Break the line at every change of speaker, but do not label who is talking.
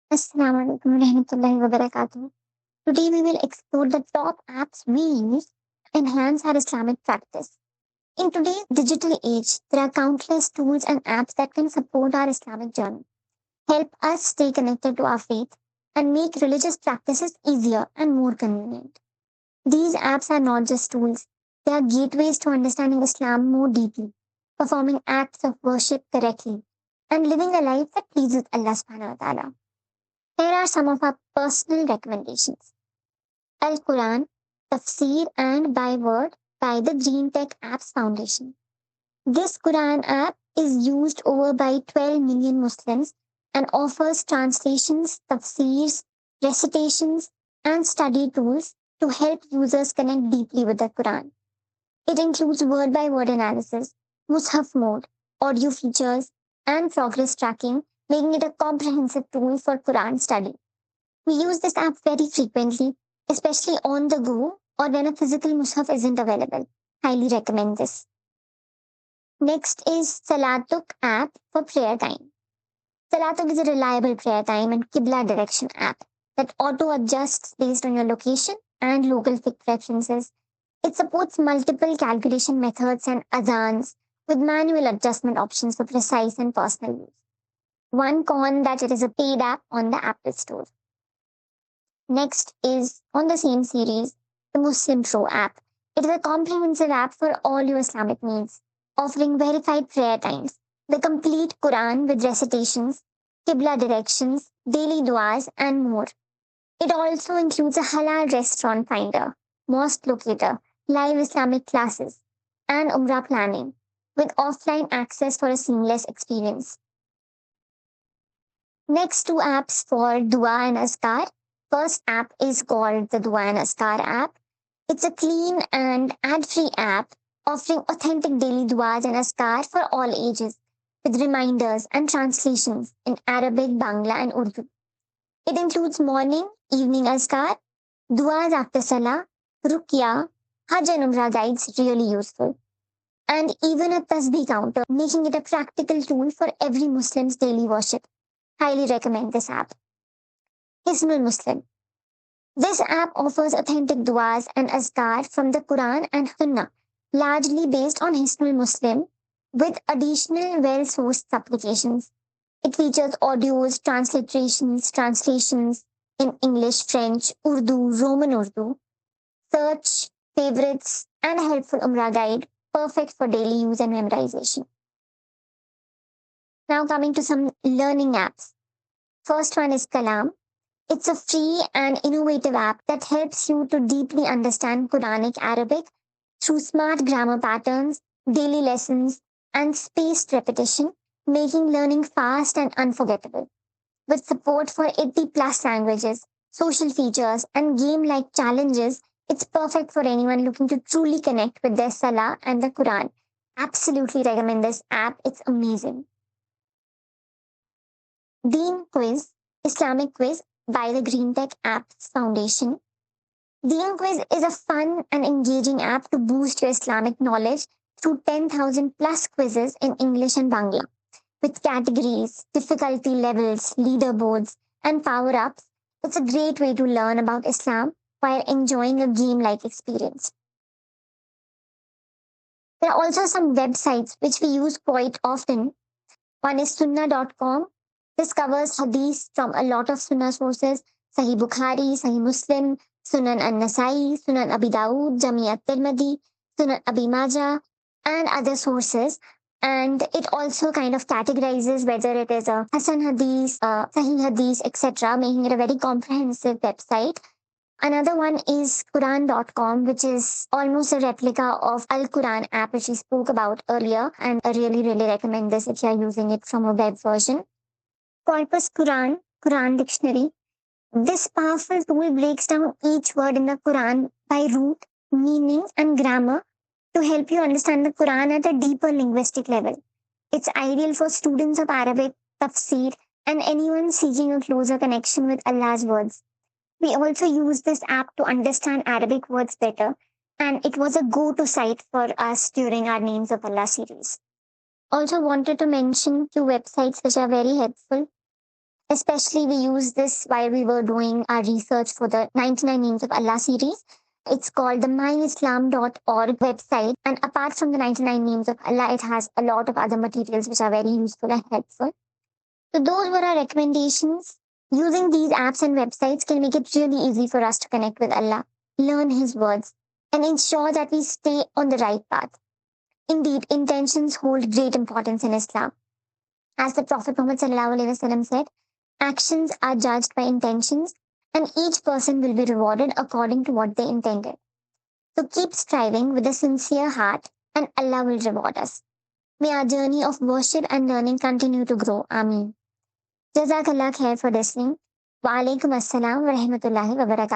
Assalamu alaikum warahmatullahi wabarakatuh. Today we will explore the top apps we use to enhance our Islamic practice. In today's digital age, there are countless tools and apps that can support our Islamic journey, help us stay connected to our faith, and make religious practices easier and more convenient. These apps are not just tools, they are gateways to understanding Islam more deeply, performing acts of worship correctly, and living a life that pleases Allah subhanahu wa ta'ala. Here are some of our personal recommendations. Al Quran, Tafsir and Byword by the Green Tech Apps Foundation. This Quran app is used over by 12 million Muslims and offers translations, tafsirs, recitations, and study tools to help users connect deeply with the Quran. It includes word by word analysis, Mushaf mode, audio features, and progress tracking, making it a comprehensive tool for Quran study. We use this app very frequently, especially on the go or when a physical mushaf isn't available. Highly recommend this. Next is Salatuk app for prayer time. Salatuk is a reliable prayer time and Qibla direction app that auto adjusts based on your location and local fiqh preferences. It supports multiple calculation methods and azans with manual adjustment options for precise and personal use. One con that it is a paid app on the Apple Store. Next is on the same series, the Muslim Pro app. It is a comprehensive app for all your Islamic needs, offering verified prayer times, the complete Quran with recitations, Qibla directions, daily du'as, and more. It also includes a halal restaurant finder, mosque locator, live Islamic classes, and Umrah planning, with offline access for a seamless experience. Next two apps for Dua and Azkar. First app is called the Dua and Azkar app. It's a clean and ad-free app offering authentic daily duas and azkar for all ages, with reminders and translations in Arabic, Bangla, and Urdu. It includes morning, evening azkar, duas after salah, ruqya, hajj and umrah guides really useful, and even a tasbih counter, making it a practical tool for every Muslim's daily worship. Highly recommend this app. Hisnul Muslim. This app offers authentic du'as and azkar from the Quran and Sunnah, largely based on Hisnul Muslim, with additional well-sourced supplications. It features audios, translations in English, French, Urdu, Roman Urdu, search, favorites, and a helpful Umrah guide, perfect for daily use and memorization. Now coming to some learning apps. First one is Kalam. It's a free and innovative app that helps you to deeply understand Quranic Arabic through smart grammar patterns, daily lessons, and spaced repetition, making learning fast and unforgettable. With support for 80 plus languages, social features, and game like challenges, it's perfect for anyone looking to truly connect with their Salah and the Quran. Absolutely recommend this app, it's amazing. Deen Quiz, Islamic Quiz by the Green Tech Apps Foundation. Deen Quiz is a fun and engaging app to boost your Islamic knowledge through 10,000 plus quizzes in English and Bangla. With categories, difficulty levels, leaderboards, and power ups, it's a great way to learn about Islam while enjoying a game like experience. There are also some websites which we use quite often. One is sunnah.com. This covers hadith from a lot of sunnah sources: Sahih Bukhari, Sahih Muslim, Sunan an-Nasai, Sunan Abi Dawud, Jami at-Tirmidhi, Sunan Abi Majah, and other sources. And it also kind of categorizes whether it is a Hasan Hadith, Sahih Hadith, etc., making it a very comprehensive website. Another one is Quran.com, which is almost a replica of Al Quran app, which we spoke about earlier. And I really recommend this if you're using it from a web version. Corpus Quran, Quran Dictionary. This powerful tool breaks down each word in the Quran by root, meaning, and grammar to help you understand the Quran at a deeper linguistic level. It's ideal for students of Arabic, tafsir, and anyone seeking a closer connection with Allah's words. We also use this app to understand Arabic words better, and it was a go to site for us during our Names of Allah series. Also, wanted to mention two websites which are very helpful. Especially, we use this while we were doing our research for the 99 Names of Allah series. It's called the myislam.org website. And apart from the 99 Names of Allah, it has a lot of other materials which are very useful and helpful. So, those were our recommendations. Using these apps and websites can make it really easy for us to connect with Allah, learn His words, and ensure that we stay on the right path. Indeed, intentions hold great importance in Islam. As the Prophet Muhammad ﷺ said, actions are judged by intentions, and each person will be rewarded according to what they intended. So keep striving with a sincere heart, and Allah will reward us. May our journey of worship and learning continue to grow. Ameen. Jazakallah khair for listening. Wa alaikum assalam wa rahmatullahi wa barakatuh.